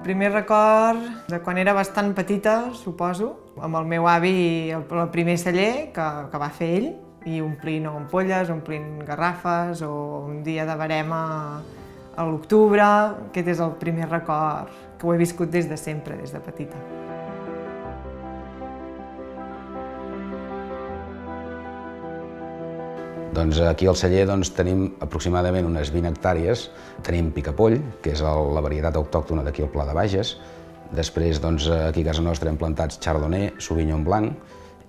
primer record de quan era bastant petita, suposo, amb el meu avi, el primer celler que va fer ell, i omplint ampolles, omplint garrafes, o un dia de verema a l'octubre. Aquest és el primer record que ho he viscut des de sempre, des de petita. Doncs aquí al celler tenim aproximadament unes 20 hectàrees. Tenim picapoll, que és la varietat autòctona d'aquí al Pla de Bages. Després, aquí a casa nostra hem plantats chardonnay, sauvignon blanc,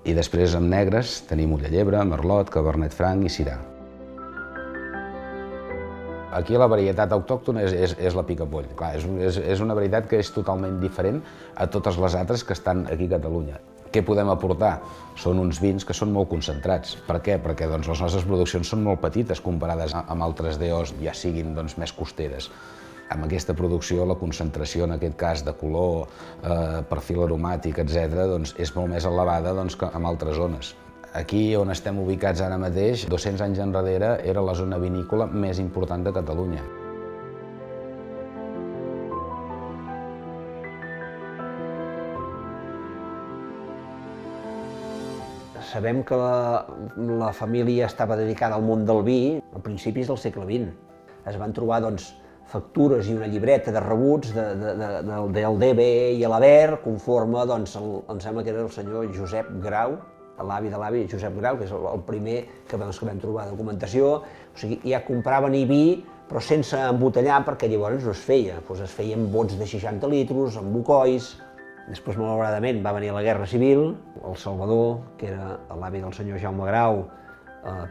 i després amb negres tenim ull de llebre, merlot, cabernet franc i syrah. Aquí la varietat autòctona és la picapoll. Clar, és una varietat que és totalment diferent a totes les altres que estan aquí a Catalunya. Què podem aportar? Són uns vins que són molt concentrats. Per què? Perquè les nostres produccions són molt petites comparades amb altres DOs, ja siguin més costeres. Amb aquesta producció, la concentració, en aquest cas, de color, perfil aromàtic, etc., és molt més elevada que en altres zones. Aquí, on estem ubicats ara mateix, 200 anys enrere, era la zona vinícola més important de Catalunya. Sabem que la família estava dedicada al món del vi a principis del segle XX. Es van trobar factures i una llibreta de rebuts del DB i l'Aver, conforme, em sembla que era el senyor Josep Grau, l'avi de l'avi Josep Grau, que és el primer que vam trobar documentació. O sigui, ja compraven vi, però sense embotellar, perquè llavors no es feia. Es feien bots de 60 litros, amb bocois. Després, malauradament, va venir la Guerra Civil. El Salvador, que era l'avi del senyor Jaume Grau,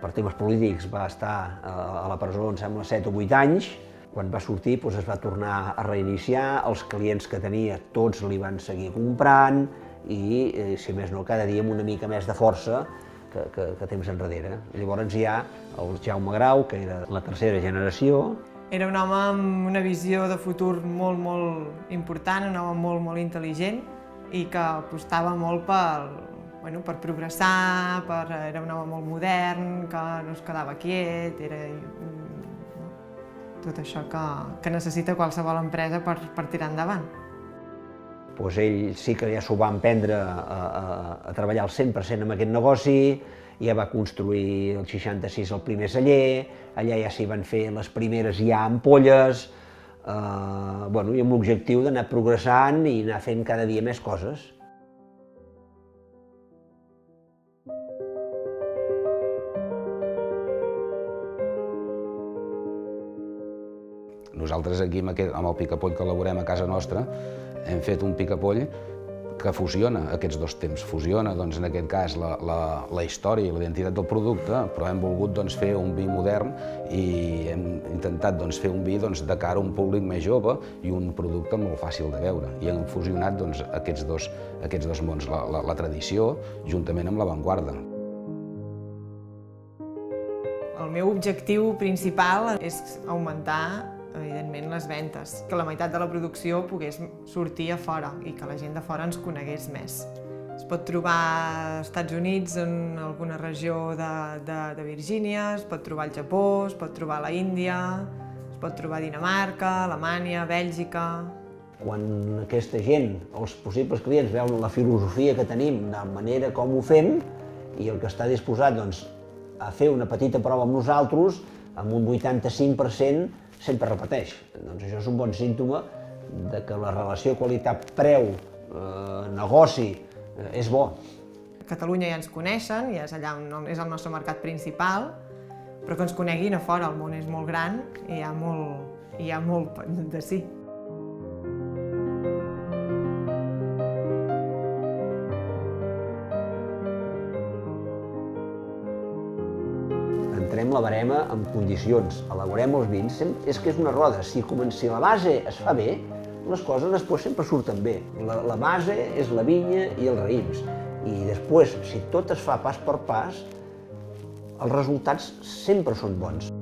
per temes polítics va estar a la presó, em sembla, 7 o 8 anys. Quan va sortir es va tornar a reiniciar, els clients que tenia tots li van seguir comprant i, si més no, cada dia amb una mica més de força que temps enrere. Llavors hi ha el Jaume Grau, que era la tercera generació. Era un home amb una visió de futur molt, molt important, un home molt, molt intel·ligent i que apostava molt per progressar, era un home molt modern, que no es quedava quiet, era tot això que necessita qualsevol empresa per tirar endavant. Ell sí que ja s'ho va emprendre a treballar al 100% en aquest negoci, ja va construir el 66 el primer celler, allà ja s'hi van fer les primeres ampolles, i amb l'objectiu d'anar progressant i anar fent cada dia més coses. Nosaltres aquí, amb el picapoll que elaborem a casa nostra, hem fet un picapoll que fusiona aquests dos temps. Fusiona, en aquest cas, la història i la identitat del producte, però hem volgut fer un vi modern i hem intentat fer un vi de cara a un públic més jove i un producte molt fàcil de veure. I hem fusionat aquests dos mons, la tradició juntament amb l'avantguarda. El meu objectiu principal és augmentar, evidentment, les ventes, que la meitat de la producció pogués sortir a fora i que la gent de fora ens conegués més. Es pot trobar als Estats Units, en alguna regió de Virgínia, es pot trobar al Japó, es pot trobar a l'Índia, es pot trobar a Dinamarca, Alemanya, Bèlgica. Quan aquesta gent, els possibles clients, veuen la filosofia que tenim, la manera com ho fem, i el que està disposat a fer una petita prova amb nosaltres, amb un 85%, sempre repeteix. Això és un bon símptoma que la relació qualitat-preu, negoci, és bo. A Catalunya ja ens coneixen, ja és allà on és el nostre mercat principal, però que ens coneguin a fora, el món és molt gran i hi ha molt de sí. Entrem la barema en condicions, elaborem els vins, és que és una roda, si la base es fa bé, les coses després sempre surten bé. La base és la vinya i els raïms, i després, si tot es fa pas per pas, els resultats sempre són bons.